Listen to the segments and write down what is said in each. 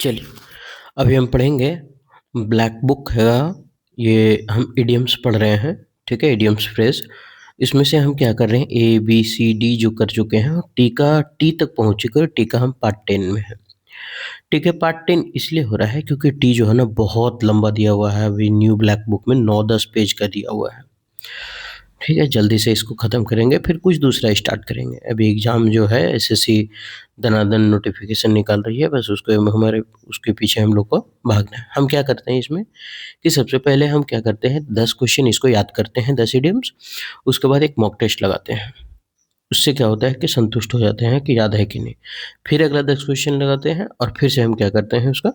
चलिए, अभी हम पढ़ेंगे ब्लैक बुक है। ये हम इडियम्स पढ़ रहे हैं, ठीक है, इडियम्स फ्रेज। इसमें से हम क्या कर रहे हैं, ए बी सी डी जो कर चुके हैं, टी तक पहुंच चुके हैं। टी का हम पार्ट 10 में है। ठीक है, पार्ट 10 इसलिए हो रहा है क्योंकि टी जो है ना बहुत लंबा दिया हुआ है। अभी न्यू ब्लैक बुक में 9-10 पेज का दिया हुआ है। ठीक है, जल्दी से इसको ख़त्म करेंगे, फिर कुछ दूसरा स्टार्ट करेंगे। अभी एग्ज़ाम जो है एसएससी दनादन नोटिफिकेशन निकाल रही है, बस उसको हमारे उसके पीछे हम लोग को भागना है। हम क्या करते हैं इसमें कि सबसे पहले हम क्या करते हैं, 10 क्वेश्चन इसको याद करते हैं, 10 इडियम्स। उसके बाद एक मॉक टेस्ट लगाते हैं। उससे क्या होता है कि संतुष्ट हो जाते हैं कि याद है कि नहीं। फिर अगला 10 क्वेश्चन लगाते हैं और फिर से हम क्या करते हैं, उसका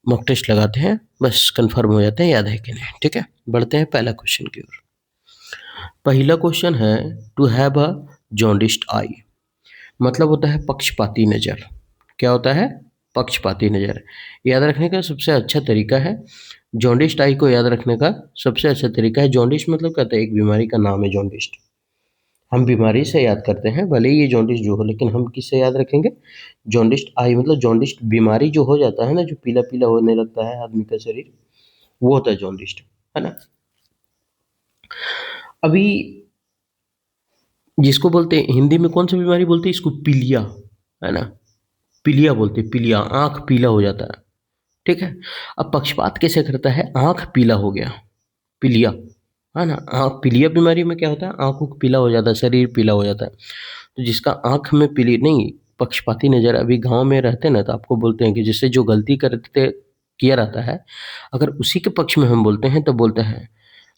मॉक टेस्ट लगाते हैं, बस कन्फर्म हो जाते हैं याद है कि नहीं। ठीक है, बढ़ते हैं पहला क्वेश्चन की ओर। पहला क्वेश्चन है, टू हैव अ जॉन्डिस्ड आई मतलब होता है पक्षपाती नज़र। क्या होता है? पक्षपाती नज़र। याद रखने का सबसे अच्छा तरीका है, जॉन्डिस्ड आई को याद रखने का सबसे अच्छा तरीका है, जॉन्डिस मतलब क्या होता है, एक बीमारी का नाम है जॉन्डिस्ड। हम बीमारी से याद करते हैं, भले ही ये जॉन्डिस जो हो, लेकिन हम किससे याद रखेंगे? जॉन्डिस्ड आई मतलब जॉन्डिस्ड बीमारी जो हो जाता है ना, जो पीला पीला होने लगता है आदमी का शरीर, वो होता है जॉन्डिस्ड, है ना। अभी जिसको बोलते हैं हिंदी में कौन सी बीमारी बोलते हैं इसको? पीलिया, है ना। पीलिया बोलते हैं, पीलिया, आँख पीला हो जाता है। ठीक है। अब पक्षपात कैसे करता है? आँख पीला हो गया, पीलिया, है ना। आँख पीलिया बीमारी में क्या होता है, आँखों को पीला हो जाता है, शरीर पीला हो जाता है। तो जिसका आँख में पीली नहीं, पक्षपाती नज़र, अभी गाँव में रहते हैं ना, तो आपको बोलते हैं कि जिससे जो गलती करते किया रहता है, अगर उसी के पक्ष में हम बोलते हैं तो बोलते हैं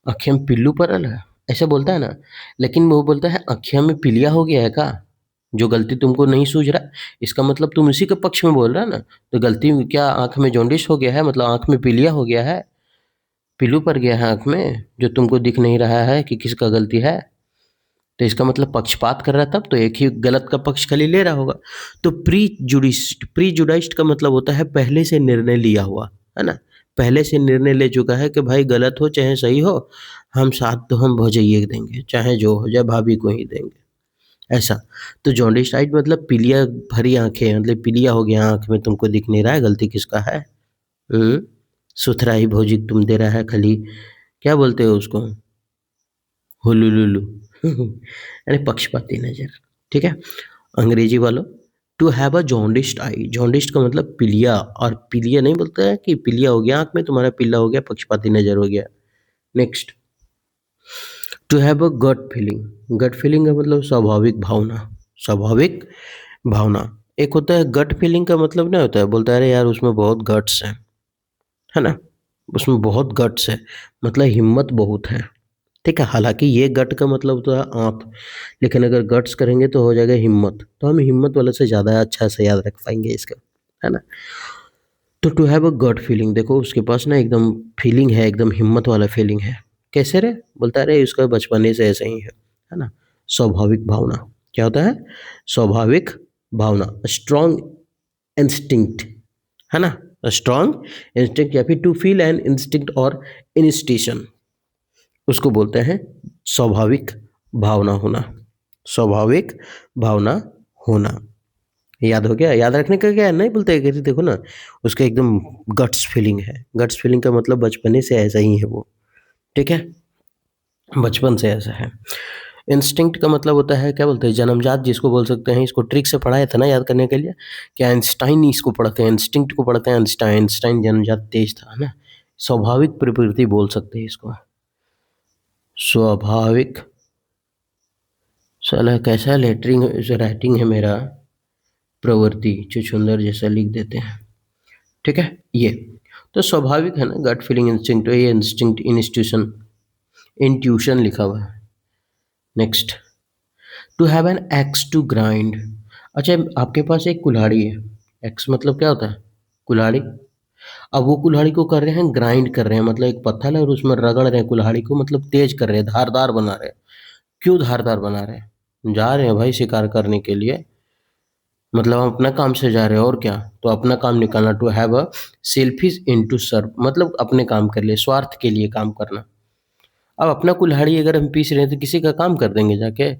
आँखें में पिल्लू पड़ल है, ऐसे बोलता है ना। लेकिन वो बोलता है आँखें में पीलिया हो गया है का? जो गलती तुमको नहीं सूझ रहा, इसका मतलब तुम उसी के पक्ष में बोल रहा है ना। तो गलती क्या आँख में जॉन्डिस हो गया है, मतलब आँख में पीलिया हो गया है, पीलू पड़ गया है आँख में, जो तुमको दिख नहीं रहा है कि किसका गलती है। तो इसका मतलब पक्षपात कर रहा है, तब तो एक ही गलत का पक्ष खाली ले रहा होगा। तो प्री जुडाइस्ड का मतलब होता है पहले से निर्णय लिया हुआ, है ना। पहले से निर्णय ले चुका है कि भाई गलत हो चाहे सही हो, हम साथ तो हम भौजाइये को देंगे, चाहे जो हो जाए भाभी को ही देंगे, ऐसा। तो जॉन्डिसाइड मतलब पीलिया भरी आंखें, मतलब पीलिया हो गया आंख में, तुमको दिख नहीं रहा है, गलती किसका है? हम्म सुथराई भोजी तुम दे रहा है खाली, क्या बोलते हो उसको, हुलुलुलु। यानी पक्षपाती नजर। ठीक है, अंग्रेजी वालों, टू हैव अ जॉन्डिस्ड आई, जॉन्डिस्ड का मतलब पीलिया, और पीलिया नहीं बोलता है कि पीलिया हो गया आंख में तुम्हारा, पीला हो गया, पक्षपाती नजर हो गया। Next, to have a gut feeling का मतलब स्वाभाविक भावना, स्वाभाविक भावना। एक होता है गट फीलिंग का मतलब नहीं होता है, बोलता है अरे यार उसमें बहुत गट्स है ना, उसमें बहुत गट्स है, मतलब हिम्मत बहुत है। ठीक है, हालांकि ये गट का मतलब तो है आँख, लेकिन अगर गट्स करेंगे तो हो जाएगा हिम्मत, तो हम हिम्मत वाले से ज़्यादा अच्छा से याद रख पाएंगे इसका, है ना। तो to have a gut feeling, देखो उसके पास ना एकदम फीलिंग है, एकदम हिम्मत वाला फीलिंग है। कैसे रे? बोलता है अरे उसका बचपने से ऐसे ही है ना। स्वाभाविक भावना, क्या होता है? स्वाभाविक भावना, स्ट्रॉन्ग इंस्टिंक्ट, है ना। स्ट्रॉन्ग इंस्टिंक्ट या फिर टू फील एन इंस्टिंक्ट और इंस्टीशन, उसको बोलते हैं स्वाभाविक भावना होना, स्वाभाविक भावना होना। याद हो गया? याद रखने का क्या है, नहीं बोलते कि देखो ना, उसका एकदम गट्स फीलिंग है। गट्स फीलिंग का मतलब बचपने से ऐसा ही है वो, ठीक है, बचपन से ऐसा है। इंस्टिंक्ट का मतलब होता है, क्या बोलते हैं, जन्मजात जिसको बोल सकते हैं। इसको ट्रिक से पढ़ाया था ना याद करने के लिए, क्या आइंस्टाइन इसको पढ़ते हैं, इंस्टिंक्ट को पढ़ते हैं आइंस्टाइन। आइंस्टाइन जन्मजात तेज था, है ना। स्वाभाविक प्रवृत्ति बोल सकते हैं इसको, स्वाभाविक। साला कैसा लेटरिंग राइटिंग है मेरा, प्रवृत्ति छुछुंदर जैसा लिख देते हैं। ठीक है, ये तो स्वाभाविक है ना, गट फीलिंग, इंस्टिंक्ट, ये इंस्टिंक्ट, इंस्टीट्यूशन, इंट्यूशन लिखा हुआ है। Next, to have an axe to grind. अच्छा, आपके पास एक कुल्हाड़ी है, एक्स मतलब क्या होता है? कुल्हाड़ी। अब वो कुल्हाड़ी को कर रहे हैं ग्राइंड कर रहे हैं, मतलब एक पत्थर है और उसमें रगड़ रहे हैं कुल्हाड़ी को, मतलब तेज कर रहे हैं, धारदार बना रहे हैं। क्यों धारदार बना रहे हैं? जा रहे हैं भाई शिकार करने के लिए, मतलब हम अपना काम से जा रहे हैं और क्या, तो अपना काम निकालना। To have a selfish end to serve मतलब अपने काम के लिए, स्वार्थ के लिए काम करना। अब अपना कुल्हाड़ी अगर हम पीस रहे हैं तो किसी का काम कर देंगे जाके?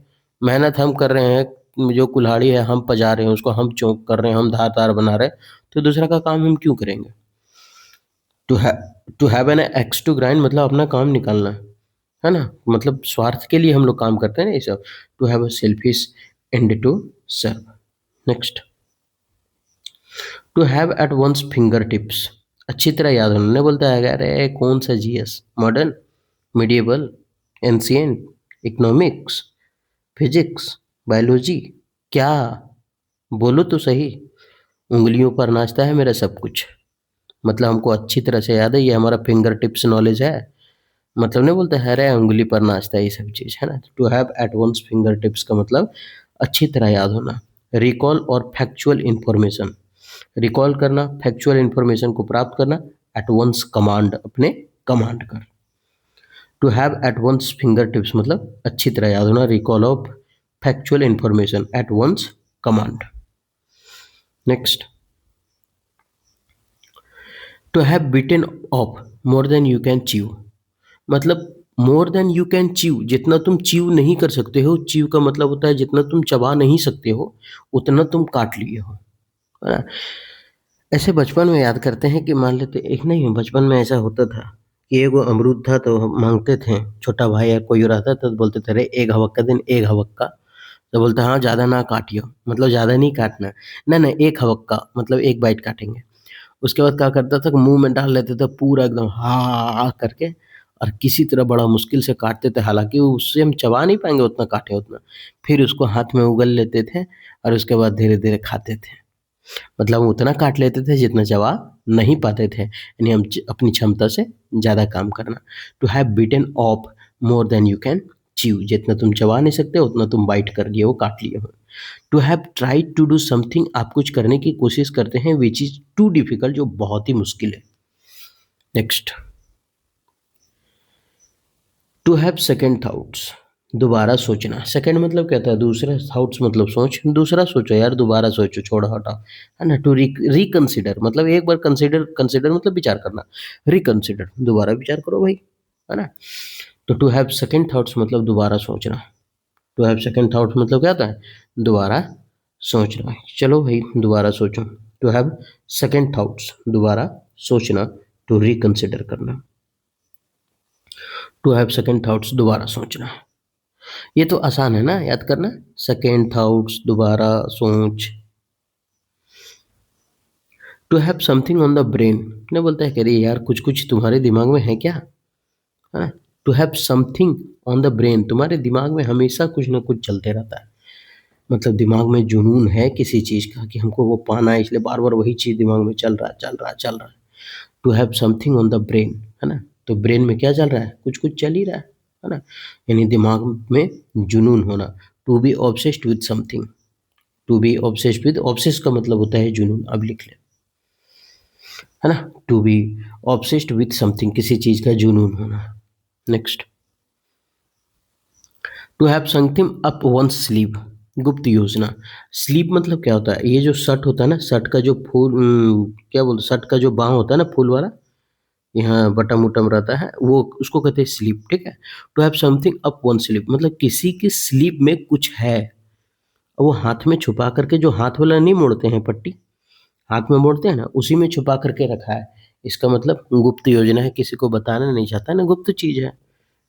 मेहनत हम कर रहे हैं, जो कुल्हाड़ी है हम पजा रहे हैं, उसको हम चौक कर रहे हैं, हम धारदार बना रहे हैं, तो दूसरा का काम हम क्यों करेंगे? To have an axe to grind मतलब अपना काम निकालना है ना, मतलब स्वार्थ के लिए हम लोग काम करते हैं ना ये सब। To have a selfish end to serve. Next, to have at one's fingertips, अच्छी तरह याद होना। नहीं बोलता है अरे कौन सा GS, modern, medieval, ancient, economics, physics, biology, क्या? बोलो तो सही। उंगलियों पर नाचता है मेरा सब कुछ, मतलब हमको अच्छी तरह से याद है, ये हमारा फिंगर टिप्स नॉलेज है। मतलब नहीं बोलते है रे उंगली पर नाचता है, ये सब चीज़ है ना। To have at one's fingertips का मतलब अच्छी तरह याद होना। रिकॉल और फैक्चुअल इंफॉर्मेशन, रिकॉल करना, फैक्चुअल इंफॉर्मेशन को प्राप्त करना, एट वंस कमांड, अपने कमांड कर। To have at one's fingertips मतलब अच्छी तरह याद होना, recall of factual information, at one's command. Next, to have bitten off more than you can chew, मतलब more than you can chew, जितना तुम च्यू नहीं कर सकते हो, च्यू का मतलब होता है जितना तुम चबा नहीं सकते हो उतना तुम काट लिए हो, है ना। ऐसे बचपन में याद करते हैं कि मान लेते एक नहीं, बचपन में ऐसा होता था कि एगो अमरूद था तो हम मांगते थे, छोटा भाई या कोई और आता था तो बोलते थे अरे एक हवक्का दिन, एक हवक्का। तो बोलता हाँ ज़्यादा ना काटियो, मतलब ज़्यादा नहीं काटना, ना ना एक हवक्का मतलब एक बाइट काटेंगे। उसके बाद क्या करता था कि मुँह में डाल लेते थे पूरा एकदम हा करके, और किसी तरह बड़ा मुश्किल से काटते थे, हालाँकि उससे हम चबा नहीं पाएँगे उतना काटे उतना। फिर उसको हाथ में उगल लेते थे और उसके बाद धीरे-धीरे खाते थे। मतलब हम उतना काट लेते थे जितना चबा नहीं पाते थे, यानी हम अपनी क्षमता से ज़्यादा काम करना। To have bitten off more than you can chew, जितना तुम चबा नहीं सकते उतना तुम बाइट कर लिए हो, काट लिए हो। To have tried to do something, आप कुछ करने की कोशिश करते हैं, विच इज़ टू डिफिकल्ट, जो बहुत ही मुश्किल है। Next, to have second thoughts, दोबारा सोचना। सेकंड मतलब क्या था, दूसरा, थाउट्स मतलब सोच, दूसरा सोचो यार, दोबारा सोचो, छोड़ो हटाओ, है ना। टू रिकंसिडर मतलब एक बार कंसिडर, कंसिडर मतलब विचार करना, रिकंसिडर दोबारा विचार करो भाई, है ना। तो टू हैव सेकंड थाउट्स मतलब दोबारा सोचना। टू हैव सेकंड थाउट्स मतलब क्या होता है, दोबारा सोचना। चलो भाई दोबारा सोचो। टू हैव सेकंड थाउट्स दोबारा सोचना, टू रिकंसिडर करना। टू हैव सेकंड थाउट्स दोबारा सोचना, ये तो आसान है ना याद करना, सेकेंड थाउट्स दोबारा सोच। To have something on the brain, ने बोलता है कि अरे यार कुछ कुछ तुम्हारे दिमाग में है क्या, है ना। To have something on the brain, तुम्हारे दिमाग में हमेशा कुछ ना कुछ चलते रहता है, मतलब दिमाग में जुनून है किसी चीज़ का कि हमको वो पाना है, इसलिए बार बार वही चीज़ दिमाग में चल रहा है, चल रहा है, चल रहा है। To have something on the brain, है ना, तो ब्रेन में क्या चल रहा है, कुछ कुछ चल ही रहा है ना, यानी दिमाग में जुनून होना। To be obsessed with something, to be obsessed with, obsess का मतलब होता है जुनून, अब लिख ले, है ना। To be obsessed with something, किसी चीज़ का जुनून होना। Next, to have something up one's sleeve, गुप्त योजना। स्लीव मतलब क्या होता है, ये जो शर्ट होता है ना, शर्ट का जो फूल, क्या बोलते, शर्ट का जो बाँह होता है ना फूल वाला, यहाँ बटम उटम रहता है, वो उसको कहते हैं स्लीव, ठीक है। To have something up one's sleeve मतलब किसी की स्लीव में कुछ है, वो हाथ में छुपा करके, जो हाथ वाला नहीं मोड़ते हैं पट्टी, हाथ में मोड़ते हैं ना, उसी में छुपा करके रखा है। इसका मतलब गुप्त योजना है, किसी को बताना नहीं चाहता ना, गुप्त चीज़ है,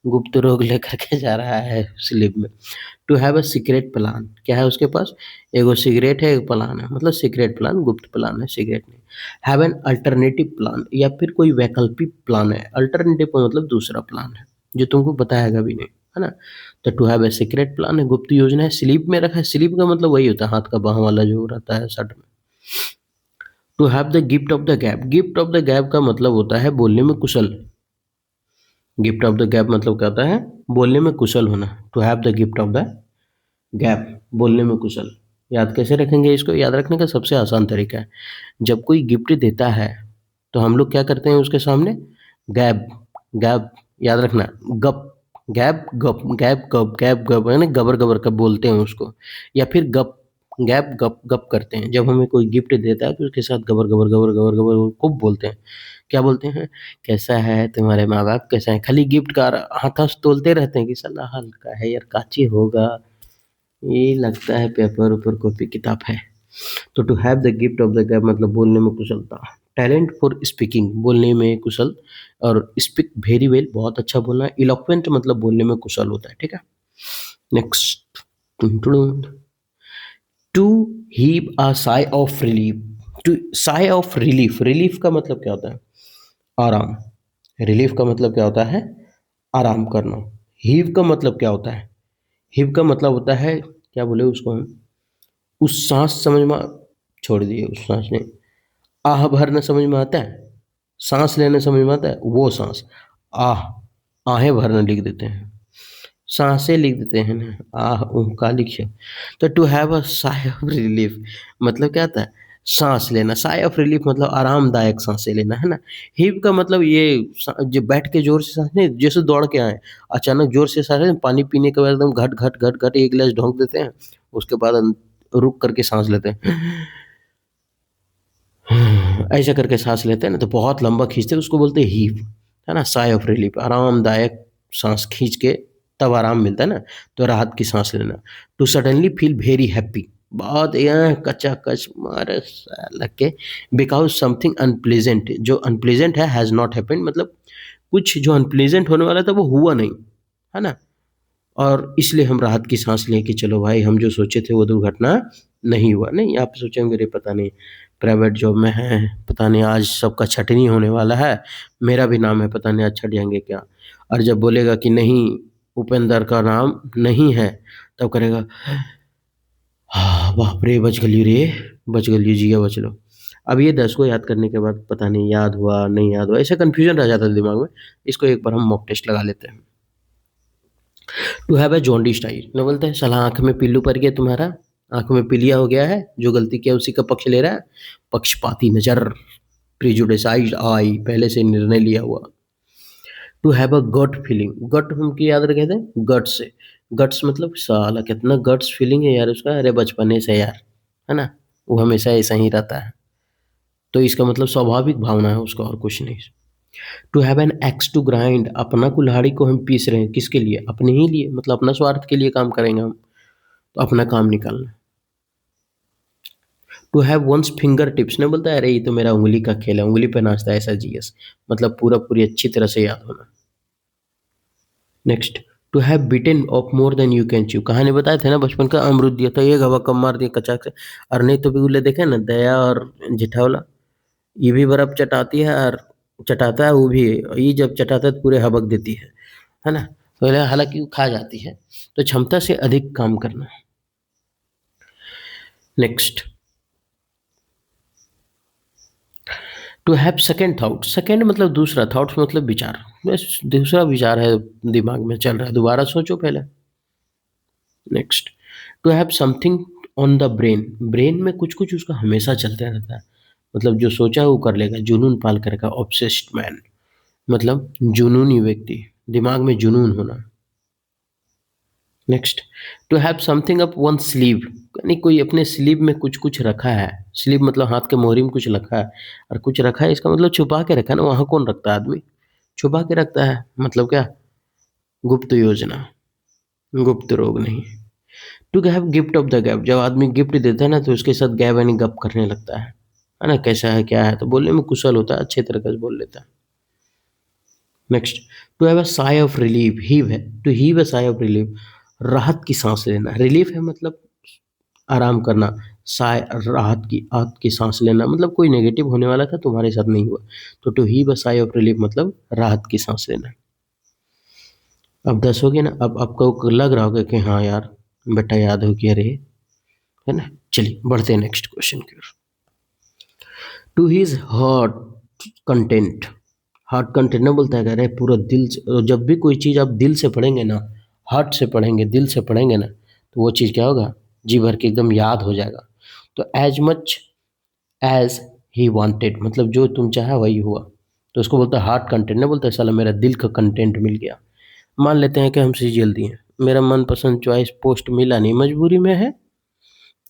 गुप्त रोग लेकर के जा रहा है स्लीप में। To have a secret plan, क्या है उसके पास, एगो सिगरेट है, एक प्लान है, मतलब सीक्रेट प्लान, गुप्त प्लान है, सिगरेट नहीं। हैव एन अल्टरनेटिव प्लान, या फिर कोई वैकल्पिक प्लान है, अल्टरनेटिव का मतलब दूसरा प्लान है जो तुमको बताएगा भी नहीं, है ना। तो to have a secret plan है, गुप्त योजना है, स्लीप में रखा है, स्लीप का मतलब वही होता है हाथ का बाँह वाला जो रहता है शर्ट में। To have the gift of the gab, gift of the gab का मतलब होता है बोलने में कुशल, गिफ्ट ऑफ द गैप मतलब क्या होता है, बोलने में कुशल होना। To have the gift of the gab, बोलने में कुशल। याद कैसे रखेंगे इसको, याद रखने का सबसे आसान तरीका है, जब कोई गिफ्ट देता है तो हम लोग क्या करते हैं उसके सामने, गैप, गैप, याद रखना, गप, गैप गप, गैप गप, गैप गप, है ना, गबर गबर कब बोलते हैं उसको, या फिर गप, गैप गप गप करते हैं। जब हमें कोई गिफ्ट देता है तो उसके साथ गबर गबर गबर गबर गबर खूब बोलते हैं। क्या बोलते हैं, कैसा है तुम्हारे माँ बाप कैसे हैं, खाली गिफ्ट का हाथ तोलते रहते हैं कि साला हल्का है यार, काची होगा, ये लगता है पेपर ऊपर कॉपी किताब है। तो to have the gift of the gab मतलब बोलने में कुशलता, टैलेंट फॉर स्पीकिंग बोलने में कुशल, और स्पीक वेरी वेल बहुत अच्छा बोलना, इलोक्वेंट मतलब बोलने में कुशल होता है, ठीक है। Next, to heave a sigh of relief, to sigh of relief, relief का मतलब क्या होता है? आराम। रिलीफ का मतलब क्या होता है? आराम करना। हीव का मतलब क्या होता है? हीव का मतलब होता है, क्या बोले उसको हम, उस सांस समझ में, छोड़ दिए उस सांस ने, आह भरना समझ में आता है, सांस लेना समझ में आता है, वो सांस, आह, आहें भरना लिख देते हैं, सांसें लिख देते हैं ना, आह ऊह का लिखे। तो to have a sigh of relief मतलब क्या आता है? सांस लेना। साई ऑफ रिलीफ मतलब आरामदायक सांसें लेना, है ना। हीव का मतलब ये जो बैठ के जोर से सांस नहीं, जैसे दौड़ के आए, अचानक जोर से सांस लें, पानी पीने के बाद एकदम घट घट घट घट एक गिलास ढोंक देते हैं, उसके बाद रुक करके सांस लेते हैं, ऐसा करके सांस लेते हैं ना, तो बहुत लंबा खींचते हैं, उसको बोलते हैं हीव, है ना। साई ऑफ रिलीफ आरामदायक सांस खींच के तब आराम मिलता है ना, तो राहत की सांस लेना। To suddenly feel very happy, बहुत यहाँ कच्चा कच मारे लग के, बिकॉज समथिंग अनप्लेजेंट, जो अनप्लेजेंट है हैज़ नॉट हैपेंड, मतलब कुछ जो अनप्लेजेंट होने वाला था वो हुआ नहीं, है ना, और इसलिए हम राहत की सांस लें कि चलो भाई हम जो सोचे थे वो दुर्घटना नहीं हुआ। नहीं, आप सोचेंगे अरे पता नहीं प्राइवेट जॉब में है, पता नहीं आज सबका छटनी होने वाला है, मेरा भी नाम है, पता नहीं आज छट जाएंगे क्या। और जब बोलेगा कि नहीं उपेंद्र का नाम नहीं है, तब करेगा हाँ बाप रे बच गली रे, बच गली जिया बच लो। अब ये 10 को याद करने के बाद पता नहीं याद हुआ नहीं याद हुआ, ऐसा कन्फ्यूजन रह जाता है दिमाग में। इसको एक बार हम मॉक टेस्ट लगा लेते हैं। टू हैव ए जॉन्डिस आई, न बोलते हैं साला आँख में पिल्लू पड़ गया तुम्हारा, आँख में पीलिया हो गया है, जो गलती किया उसी का पक्ष ले रहा है, पक्षपाती नज़र, प्रेजुडिसाइज्ड आई, पहले से निर्णय लिया हुआ। To have a gut feeling, gut हम की याद रखे थे, गट से, गट्स मतलब साला कितना गट्स फीलिंग है यार उसका, अरे बचपने से यार, है ना, वो हमेशा ऐसा ही रहता है, तो इसका मतलब स्वाभाविक भावना है उसका और कुछ नहीं। To have an axe to grind, अपना कुल्हाड़ी को हम पीस रहे हैं, किसके लिए? अपने ही लिए, मतलब अपना स्वार्थ के लिए काम करेंगे हम, तो अपना काम निकालना। To have one's fingertips, ने बोलता है अरे ये तो मेरा उंगली का खेल है, उंगली पे नाचता है ऐसा जीएस, मतलब पूरा पूरी अच्छी तरह से याद होना। Next, to have bitten off more than you can chew, कहानी बताए थे ना बचपन का, अमरूद दिया था एक हवा कम मार दिया कचाक से, और नहीं तो बिगुले देखे ना दया और जेठावला, ये भी बर्फ चटाती है और चटाता है वो भी, ये जब चटाता है तो पूरे हबक देती है ना, तो हालांकि वो खा जाती है, तो क्षमता से अधिक काम करना। Next, to have second thought, second मतलब दूसरा, थाउट्स मतलब विचार, बस दूसरा विचार है दिमाग में चल रहा है, दोबारा सोचो पहले। Next, to have something on the brain, brain में कुछ कुछ उसका हमेशा चलते रहता है, मतलब जो सोचा वो कर लेगा, जुनून पाल करेगा, ऑब्सेस्ड मैन मतलब जुनूनी व्यक्ति, दिमाग में जुनून होना। Next, to have something up one's sleeve, यानी कोई अपने स्लीव में कुछ कुछ रखा है, स्लीव मतलब हाथ के मोहरी में कुछ रखा है, और कुछ रखा है इसका मतलब छुपा के रखा है ना, वहाँ कौन रखता है आदमी, छुपा के रखता है, मतलब क्या, गुप्त योजना, गुप्त रोग नहीं। To have gift of the gab, जब आदमी गिफ्ट देता है ना तो उसके साथ गैप यानी गप करने लगता है ना, कैसा है क्या है, तो बोलने में कुशल होता है, अच्छे तरीके से बोल लेता है। Next, to have a sigh of relief, heave है, to heave a sigh of relief, राहत की सांस लेना, रिलीफ है मतलब आराम करना, साय राहत की, आत की सांस लेना, मतलब कोई नेगेटिव होने वाला था तुम्हारे साथ नहीं हुआ, तो to heave a sigh of relief मतलब राहत की सांस लेना। अब 10 हो गया ना, अब आपको लग रहा होगा कि हाँ यार बेटा याद हो गया रे, है ना। चलिए बढ़ते हैं नेक्स्ट क्वेश्चन की ओर। To his heart content, heart content ना बोलता है, कह रहे पूरा दिल से, जब भी कोई चीज़ आप दिल से पढ़ेंगे ना, हार्ट से पढ़ेंगे, दिल से पढ़ेंगे ना, तो वो चीज़ क्या होगा, जी भर के एकदम याद हो जाएगा। तो as much as he wanted मतलब जो तुम चाहे वही हुआ, तो उसको बोलता है हार्ट कंटेंट, ना बोलता है साला मेरा दिल का कंटेंट मिल गया। मान लेते हैं कि हम सीजीएल दिए, मेरा मनपसंद चॉइस पोस्ट मिला नहीं, मजबूरी में है,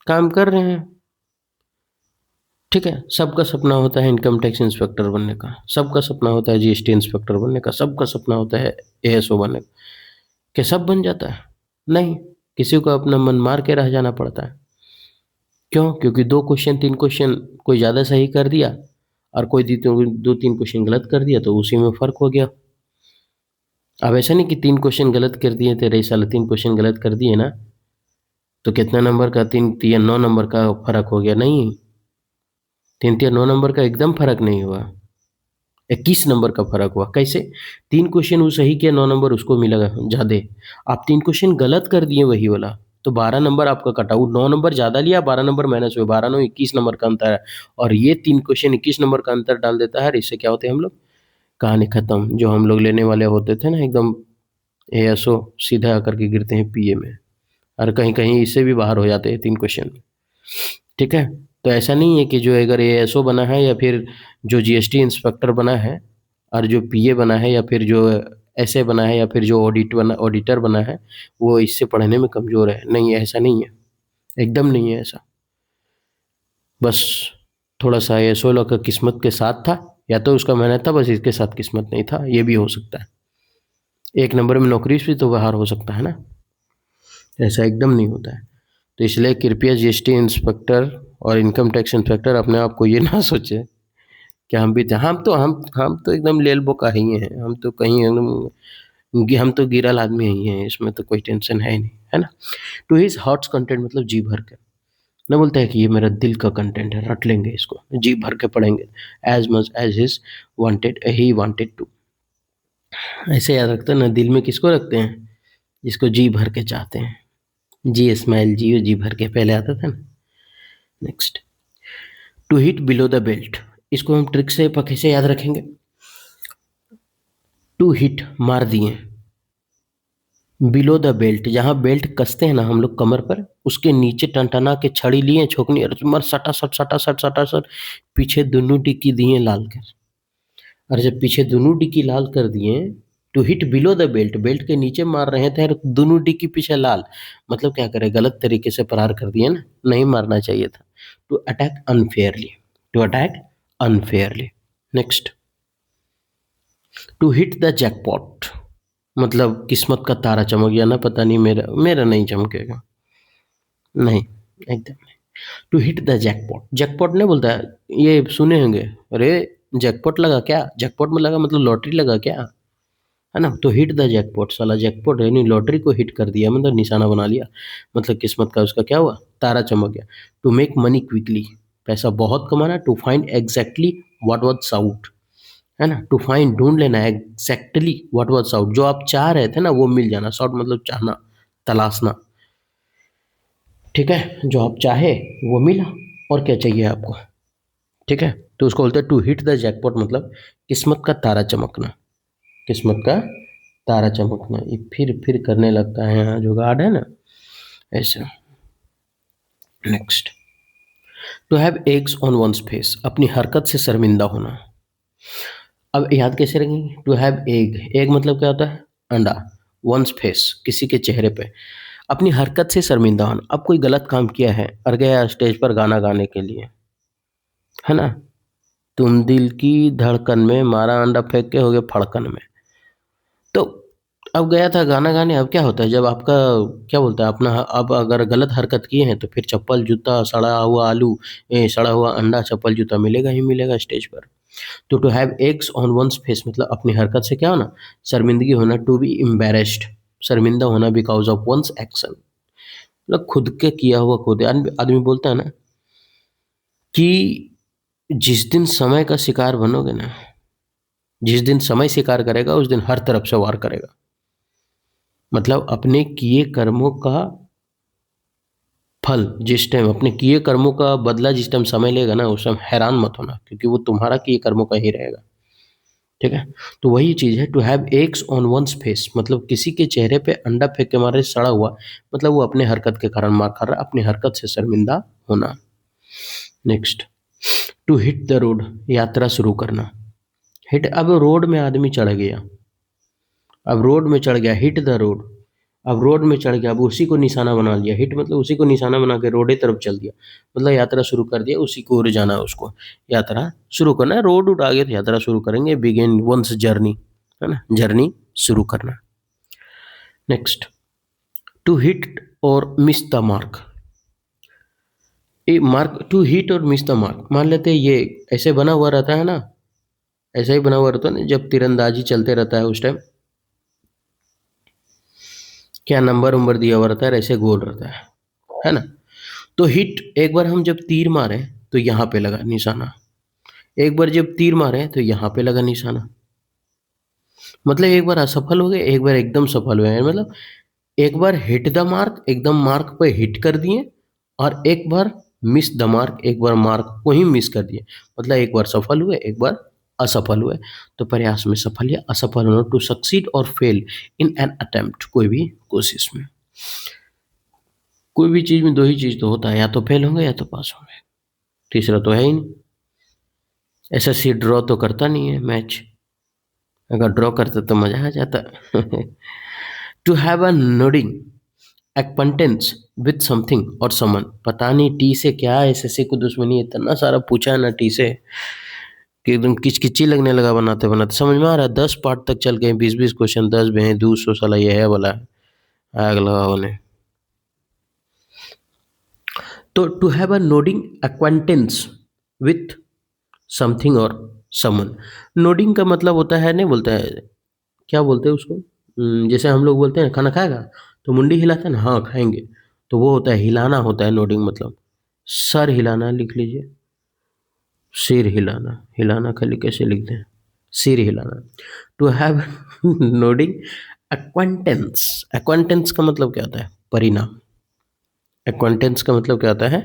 काम कर रहे हैं, ठीक है। सबका सपना होता है इनकम टैक्स इंस्पेक्टर बनने का, सबका सपना होता है जीएसटी इंस्पेक्टर बनने का, सबका सपना होता है एएसओ बनने का, क्या सब बन जाता है? नहीं, किसी को अपना मन मार के रह जाना पड़ता है। क्यों? क्योंकि 2 क्वेश्चन 3 क्वेश्चन कोई ज़्यादा सही कर दिया और कोई 2-3 क्वेश्चन गलत कर दिया, तो उसी में फ़र्क हो गया। अब ऐसा नहीं कि 3 क्वेश्चन गलत कर दिए तेरे साले 3 क्वेश्चन गलत कर दिए ना, तो कितना नंबर का 3 या 9 नंबर का फ़र्क हो गया? नहीं, 3 या 9 नंबर का एकदम फ़र्क नहीं हुआ, 21 नंबर का फ़र्क हुआ। कैसे? 3 क्वेश्चन वो सही किया, 9 नंबर उसको मिला ज़्यादा। आप 3 क्वेश्चन गलत कर दिए वही वाला, तो 12 नंबर आपका कटा। वो 9 नंबर ज़्यादा लिया, 12 नंबर माइनस हुए, 12 9 21 नंबर का अंतर है। और ये 3 क्वेश्चन 21 नंबर का अंतर डाल देता है, और इससे क्या होते हैं हम लोग? कहानी खत्म। जो हम लोग लेने वाले होते थे ना एकदम एएसओ, सीधा आकर के गिरते हैं पीए में, और कहीं-कहीं इससे भी बाहर हो जाते हैं 3 क्वेश्चन। ठीक है? तो ऐसा नहीं है कि जो अगर एएसओ बना है या फिर जो जीएसटी इंस्पेक्टर बना है और जो पीए बना है या फिर जो एसए बना है या फिर जो ऑडिटर बना है, वो इससे पढ़ने में कमज़ोर है। नहीं, ऐसा नहीं है, एकदम नहीं है ऐसा। बस थोड़ा-सा एएसओ लोग का किस्मत के साथ था, या तो उसका मेहनत था, बस इसके साथ किस्मत नहीं था, ये भी हो सकता है। 1 नंबर में नौकरी से तो बाहर हो सकता है ना, ऐसा एकदम नहीं होता है। तो इसलिए कृपया जीएसटी इंस्पेक्टर और इनकम टैक्स इंस्पेक्टर अपने आप को ये ना सोचें कि हम भी थे। हम तो एकदम लेल बोका ही हैं, हम तो कहीं एकदम हम तो गिरल आदमी ही हैं, इसमें तो कोई टेंशन है ही नहीं, है ना? टू हिज हार्ट्स कंटेंट मतलब जी भर के। ना बोलता है कि ये मेरा दिल का कंटेंट है, रट लेंगे इसको, जी भर के पढ़ेंगे। As much as his wanted he wanted to. ऐसे याद रखते हैं ना, दिल में किसको रखते हैं? जिसको जी भर के चाहते हैं। जी स्माइल जियो जी भर के, पहले आता था ना। Next, to hit below the belt. इसको हम ट्रिक से कैसे याद रखेंगे? टू हिट मार दिए, बिलो द बेल्ट जहाँ बेल्ट कसते हैं ना हम लोग कमर पर, उसके नीचे टनटना के छड़ी लिए छोकनी, और मर सटा सट सटा सट सटा सट, पीछे दोनों डिक्की दिए लाल कर। और जब पीछे दोनों डिक्की लाल कर दिए, to hit below the belt, belt के नीचे मार रहे थे और दोनों डिक्की पीछे लाल, मतलब क्या करे, गलत तरीके से प्रहार कर दिए ना, नहीं मारना चाहिए था। To attack unfairly, to attack unfairly. Next, to hit the jackpot मतलब किस्मत का तारा चमक गया ना, पता नहीं मेरा मेरा नहीं चमकेगा, नहीं, एकदम नहीं। To hit the jackpot, jackpot नहीं बोलता है, ये सुने होंगे, अरे जैकपॉट लगा क्या, जैकपॉट में लगा मतलब लॉटरी लगा क्या, है ना? तो हिट द जैकपॉट, साला जैकपॉट यानी लॉटरी को हिट कर दिया, मतलब निशाना बना लिया, मतलब किस्मत का उसका क्या हुआ, तारा चमक गया। टू मेक मनी क्विकली, पैसा बहुत कमाना। To find exactly what was sought, है ना? टू फाइंड ढूंढ लेना, एग्जैक्टली व्हाट वाज साउट, जो आप चाह रहे थे ना वो मिल जाना। साउट मतलब चाहना, तलाशना, ठीक है? जो आप चाहे वो मिला, और क्या चाहिए आपको, ठीक है? तो उसको बोलते हैं टू हिट द जैकपॉट, मतलब किस्मत का तारा चमकना, किस्मत का तारा चमकना। ये फिर करने लगता है यहाँ जुगाड़, है ना, ऐसा। Next, to have eggs on one's face, अपनी हरकत से शर्मिंदा होना। अब याद कैसे रखेंगे? टू हैव एग, एग मतलब क्या होता है? अंडा। वंस फेस, किसी के चेहरे पे। अपनी हरकत से शर्मिंदा होना। अब कोई गलत काम किया है और गया स्टेज पर गाना गाने के लिए, है ना? तुम दिल की धड़कन में, मारा अंडा फेंक के हो गए फड़कन में। तो अब गया था गाना गाने, अब क्या होता है जब आपका, क्या बोलता है अपना, अब अगर गलत हरकत किए हैं तो फिर चप्पल जूता, सड़ा हुआ आलू, सड़ा हुआ अंडा, चप्पल जूता मिलेगा ही मिलेगा स्टेज पर। तो to have eggs on one's face मतलब अपनी हरकत से क्या होना, शर्मिंदगी होना। टू बी एम्बेरेस्ड, शर्मिंदा होना बिकॉज ऑफ वंस एक्शन, मतलब खुद के किया हुआ खुद। आदमी बोलता है ना कि जिस दिन समय का शिकार बनोगे ना, जिस दिन समय शिकार करेगा उस दिन हर तरफ से वार करेगा। मतलब अपने किए कर्मों का फल जिस टाइम, अपने किए कर्मों का बदला जिस टाइम समय लेगा ना, उस टाइम हैरान मत होना, क्योंकि वो तुम्हारा किए कर्मों का ही रहेगा, ठीक है? तो वही चीज़ है to have eggs on one's face, मतलब किसी के चेहरे पे अंडा फेंक के मारे सड़ा हुआ, मतलब वो अपने हरकत के कारण मार खा रहा है, अपनी हरकत से शर्मिंदा होना। Next, to hit the road, यात्रा शुरू करना। हिट, अब रोड में आदमी चढ़ गया, अब रोड में चढ़ गया, हिट द रोड, अब रोड में चढ़ गया, अब उसी को निशाना बना लिया। हिट मतलब उसी को निशाना बना के रोडे तरफ चल दिया, मतलब यात्रा शुरू कर दिया, उसी को ओर जाना है उसको, यात्रा शुरू करना है। रोड उड़ आगे तो यात्रा शुरू करेंगे, बिगिन वंस जर्नी, है ना, जर्नी शुरू करना। नेक्स्ट, टू हिट और मिस द मार्क। ये मार्क टू हिट और मिस द मार्क, मान लेते हैं ये ऐसे बना हुआ रहता है ना, ऐसा ही बना हुआ रहता है ना, जब तीरंदाजी चलते रहता है उस टाइम क्या नंबर उम्बर दिया हुआ रहता है, ऐसे गोल रहता है ना। तो हिट एक बार हम जब तीर मारे तो यहाँ पे लगा निशाना, एक बार जब तीर मारे तो यहाँ पे लगा निशाना, मतलब एक बार असफल हो गए, एक बार एकदम सफल हुए, मतलब एक बार हिट द मार्क, एकदम मार्क पे हिट कर दिए, और एक बार मिस द मार्क, एक बार मार्क को ही मिस कर दिए, मतलब एक बार सफल हुए, एक बार असफल हुए। तो प्रयास में सफल या असफल होना, टू सक्सीड और फेल इन एन अटेम्प्ट, कोई भी कोशिश में। कोई भी चीज में दो ही चीज तो होता है, या तो फेल होंगे या तो पास होंगे, तीसरा तो है ही नहीं। एसएससी ड्रॉ तो करता नहीं है मैच, अगर ड्रॉ करता तो मजा आ जाता। To have a nodding acquaintance with something or someone, पता नहीं टी से क्या एसएससी को दुश्मनी है, इतना सारा पूछा है ना टी से कि एकदम किचकिची लगने लगा बनाते बनाते। समझ में आ रहा है, 10 पार्ट तक चल गए, 20-20 क्वेश्चन, 10 भी हैं, 200 साला ये है वाला है, आग लगा उन्हें। तो to have a nodding acquaintance with something or someone, nodding का मतलब होता है, नहीं बोलता है, क्या बोलते हैं उसको, जैसे हम लोग बोलते हैं खाना खाएगा, तो मुंडी हिलाते हैं ना, हाँ खाएंगे, तो वो होता है हिलाना, होता है नोडिंग मतलब। सर हिलाना लिख लीजिए, सिर हिलाना, हिलाना खाली कैसे लिखते हैं, सिर हिलाना। To have nodding acquaintance, acquaintance का मतलब क्या होता है, परिणाम। एक्वेंटेंस का मतलब क्या होता है,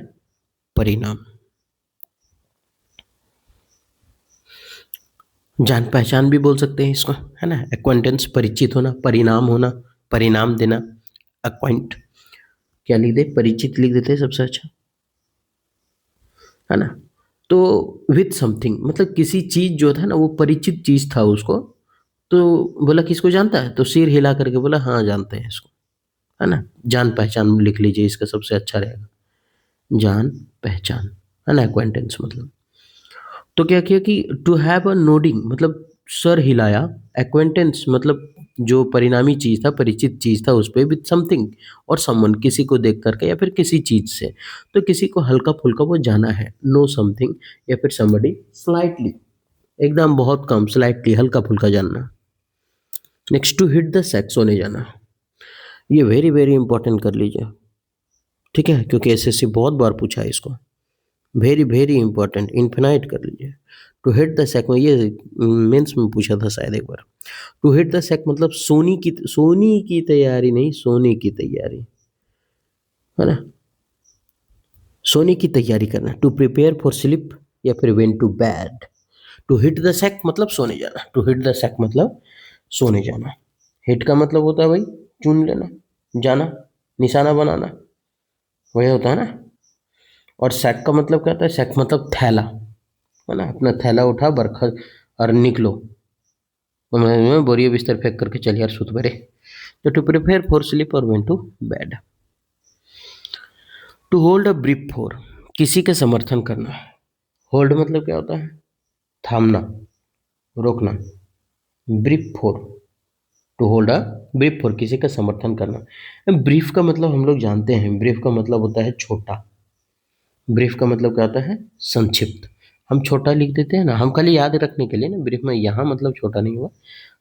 परिणाम। जान पहचान भी बोल सकते हैं इसको, है ना। एक्वेंटेंस परिचित होना, परिणाम होना, परिणाम देना। एक्वाइंट क्या लिख दे, परिचित लिख देते हैं सबसे अच्छा, है ना। तो विथ समथिंग मतलब किसी चीज जो था ना, वो परिचित चीज था उसको, तो बोला किसको जानता है, तो सिर हिला करके बोला हाँ जानते हैं इसको, है ना। जान पहचान लिख लीजिए, इसका सबसे अच्छा रहेगा, जान पहचान, है ना, एक्वेंटेंस मतलब। तो क्या किया कि टू हैव अ नोडिंग मतलब सर हिलाया, एक्वेंटेंस मतलब जो परिणामी चीज था, परिचित चीज था उस पे, विथ समथिंग और समवन किसी को देख करके या फिर किसी चीज से, तो किसी को हल्का फुल्का वो जाना है, नो समथिंग या फिर समबडी स्लाइटली, एकदम बहुत कम, स्लाइटली हल्का फुल्का जानना। Next to hit the sack, होने जाना, ये वेरी वेरी इंपॉर्टेंट कर लीजिए, ठीक है, क्योंकि एसएससी बहुत बार पूछा है इसको, वेरी वेरी इंपॉर्टेंट, इन्फिनाइट कर लीजिए। टू हिट द सेक में ये मेंस में पूछा था शायद एक बार। टू हिट द सेक मतलब सोनी की तैयारी नहीं, सोने की तैयारी, है ना, सोने की तैयारी करना। टू प्रिपेयर फॉर स्लीप या फिर when to bed. To hit the sack मतलब सोने जाना, टू हिट द सेक मतलब सोने जाना। हिट का मतलब होता है भाई चुन लेना, जाना, निशाना बनाना, वही होता है ना। और सैक का मतलब क्या होता है, सैक मतलब थैला, है ना, अपना थैला उठा बरखा और निकलो, तो मैं बोरियो बिस्तर फेंक करके चल यार सुत बरे। तो टू प्रिपेयर फॉर स्लीप और when to bed. To hold a brief for किसी का समर्थन करना, होल्ड मतलब क्या होता है, थामना, रोकना, brief for, to hold a brief for किसी का समर्थन करना। ब्रीफ का मतलब हम लोग जानते हैं, ब्रीफ का मतलब होता है छोटा, ब्रीफ का मतलब क्या होता है, संक्षिप्त। हम छोटा लिख देते हैं ना, हम खाली याद रखने के लिए ना, ब्रीफ में यहाँ मतलब छोटा नहीं हुआ,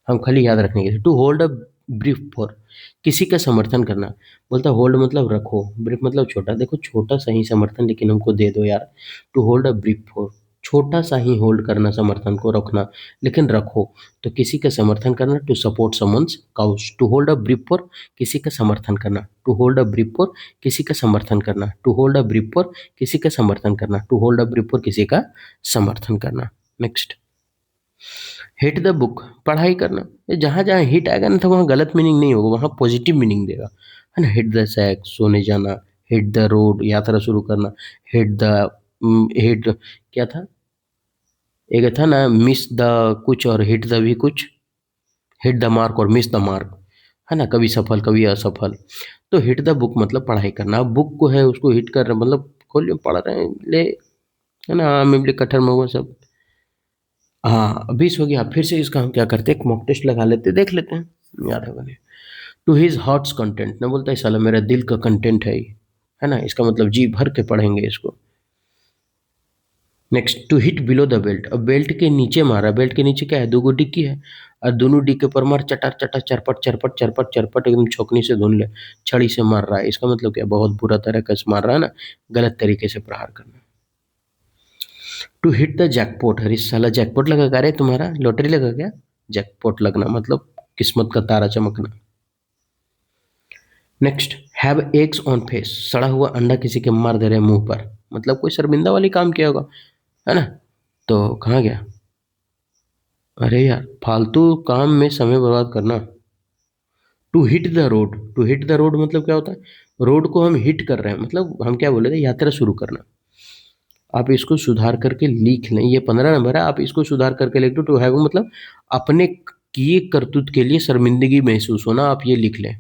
हम खाली याद रखने के लिए। To hold a brief for किसी का समर्थन करना, बोलता होल्ड मतलब रखो, ब्रीफ मतलब छोटा, देखो छोटा सा ही समर्थन लेकिन हमको दे दो यार। To hold a brief for छोटा सा ही होल्ड करना, समर्थन को रखना लेकिन रखो, तो किसी का समर्थन करना। To support someone's cause, to hold a brief for किसी का समर्थन करना, to hold a brief for किसी का समर्थन करना, to hold a brief for किसी का समर्थन करना, to hold a brief for किसी का समर्थन करना। नेक्स्ट हिट द बुक पढ़ाई करना, ये जहाँ जहाँ हिट आएगा ना, तो वहाँ गलत मीनिंग नहीं होगा, वहाँ पॉजिटिव मीनिंग देगा, है ना। हिट द सैक सोने जाना, हिट द रोड यात्रा शुरू करना, हिट द हिट क्या था, एक था ना, मिस द कुछ और हिट द भी कुछ, हिट द मार्क और मिस द मार्क, है ना, कभी सफल कभी असफल। तो हिट द बुक मतलब पढ़ाई करना, अब बुक को है उसको हिट कर रहे हैं, मतलब खोल पढ़ रहे हैं ले, है ना, आम इमली कटहल महुआ सब। हाँ 20 हो गया, फिर से इसका हम क्या करते हैं, एक मॉक टेस्ट लगा लेते हैं, देख लेते हैं याद है बने। टू हिज हार्ट्स कंटेंट, ना बोलता है साला मेरा दिल का कंटेंट है ये, है ना, इसका मतलब जी भर के पढ़ेंगे इसको। Next, to hit below the belt, अब बेल्ट के नीचे मारा, बेल्ट के नीचे क्या है, दो गो डिक्की है, और दोनों डिक्की पर मार, चटर चटर चरपट चरपट चरपट चरपट, एकदम छोकनी से धुन ले, छड़ी से मार रहा है, इसका मतलब क्या, बहुत बुरा तरह से मार रहा है ना, गलत तरीके से प्रहार करना। टू हिट द जैकपॉट, अरे साला जैकपॉट लगा क्या रे तुम्हारा, लॉटरी लगा क्या, जैकपॉट लगना मतलब किस्मत का तारा चमकना। Next, have eggs on face, सड़ा हुआ अंडा किसी के मार दे रहे हैं मुंह पर, मतलब कोई शर्मिंदा वाली काम किया होगा, है ना, तो कहाँ गया, अरे यार फालतू काम में समय बर्बाद करना। To hit the road, to hit the road मतलब क्या होता है, रोड को हम हिट कर रहे हैं, मतलब हम क्या बोले थे, यात्रा शुरू करना। आप इसको सुधार करके लिख लें, ये 15 नंबर है, आप इसको सुधार करके लिख दो। टू हैव मतलब अपने किए करतूत के लिए शर्मिंदगी महसूस होना, आप ये लिख लें,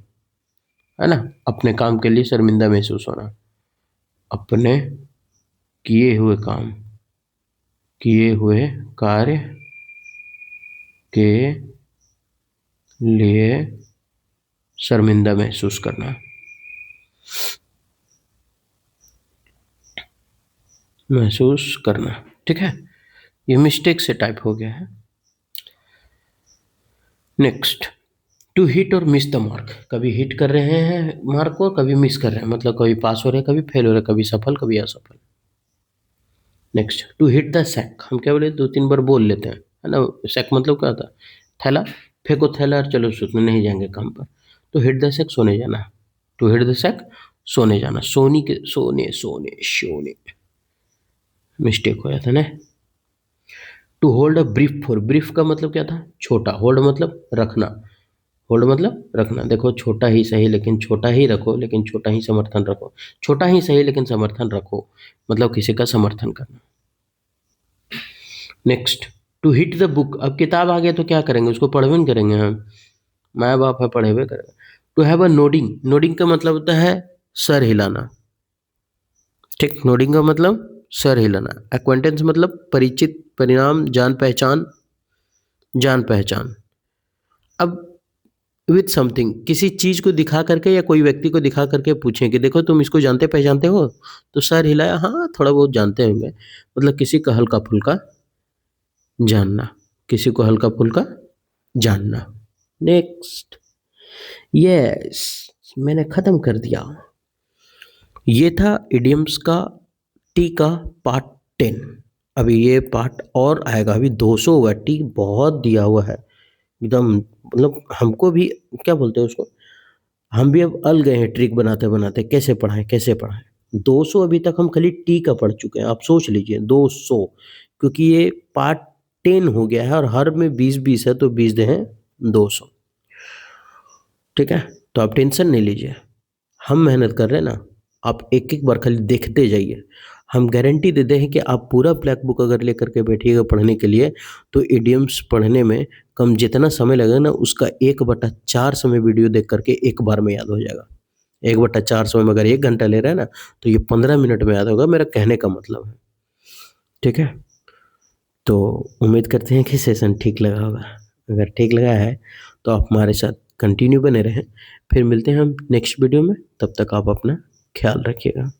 है ना, अपने काम के लिए शर्मिंदा महसूस होना, अपने किए हुए काम, किए हुए कार्य के लिए शर्मिंदा महसूस करना, महसूस करना, ठीक है, ये मिस्टेक से टाइप हो गया है। नेक्स्ट, टू हिट और मिस द मार्क, कभी हिट कर रहे हैं मार्क को, कभी मिस कर रहे हैं, मतलब कभी पास हो रहे हैं, कभी फेल हो रहे हैं, कभी सफल कभी असफल। Next, to hit the sack, हम क्या बोले, 2-3 बार बोल लेते हैं, है ना, सैक मतलब क्या होता है, थैला, फेंको थैला और चलो सोचने नहीं जाएंगे काम पर, तो हिट द सैक सोने जाना, टू हिट द सैक सोने जाना, सोनी के सोने सोने सोने, मिस्टेक हो जाता ना। To hold a brief for, brief का मतलब क्या था, छोटा, होल्ड मतलब रखना, होल्ड मतलब रखना, देखो छोटा ही सही लेकिन छोटा ही रखो, लेकिन छोटा ही समर्थन रखो, छोटा ही सही लेकिन समर्थन रखो, मतलब किसी का समर्थन करना। Next, to hit the book, अब किताब आ गया तो क्या करेंगे, उसको पढ़वे नहीं करेंगे हम, माँ बाप है पढ़े हुए करेंगे। To have a nodding, nodding का मतलब होता है सर हिलाना, ठीक, नोडिंग का मतलब सर हिलाना। एक्वेंटेंस मतलब परिचित, परिणाम, जान पहचान, जान पहचान। अब विथ समथिंग, किसी चीज को दिखा करके या कोई व्यक्ति को दिखा करके पूछें कि देखो तुम इसको जानते पहचानते हो, तो सर हिलाया, हाँ थोड़ा बहुत जानते होंगे, मतलब किसी का हल्का फुल्का जानना, किसी को हल्का फुल्का जानना। नेक्स्ट, यस, मैंने खत्म कर दिया, ये था इडियम्स का टी का पार्ट 10। अभी ये पार्ट और आएगा, अभी 200 हुआ, टी बहुत दिया हुआ है एकदम, मतलब हमको भी क्या बोलते हैं उसको, हम भी अब अल गए हैं ट्रिक बनाते बनाते, कैसे पढ़ाएं कैसे पढ़ाएं। 200 अभी तक हम खाली टी का पढ़ चुके हैं, आप सोच लीजिए 200, क्योंकि ये पार्ट 10 हो गया है और हर में 20-20 है, तो 20 दे हैं 200, ठीक है, तो आप टेंशन नहीं लीजिए, हम मेहनत कर रहे हैं ना, आप एक एक बार खाली देखते जाइए, हम गारंटी देते हैं कि आप पूरा ब्लैक बुक अगर लेकर के बैठिएगा पढ़ने के लिए, तो इडियम्स पढ़ने में कम जितना समय लगेगा ना, उसका 1/4 समय वीडियो देख करके एक बार में याद हो जाएगा। 1/4 समय में अगर 1 घंटा ले रहा है ना, तो ये 15 मिनट में याद होगा, मेरा कहने का मतलब है, ठीक है। तो उम्मीद करते हैं कि सेशन ठीक लगा होगा, अगर ठीक लगा है तो आप हमारे साथ कंटिन्यू बने रहें, फिर मिलते हैं हम नेक्स्ट वीडियो में, तब तक आप अपना ख्याल रखिएगा।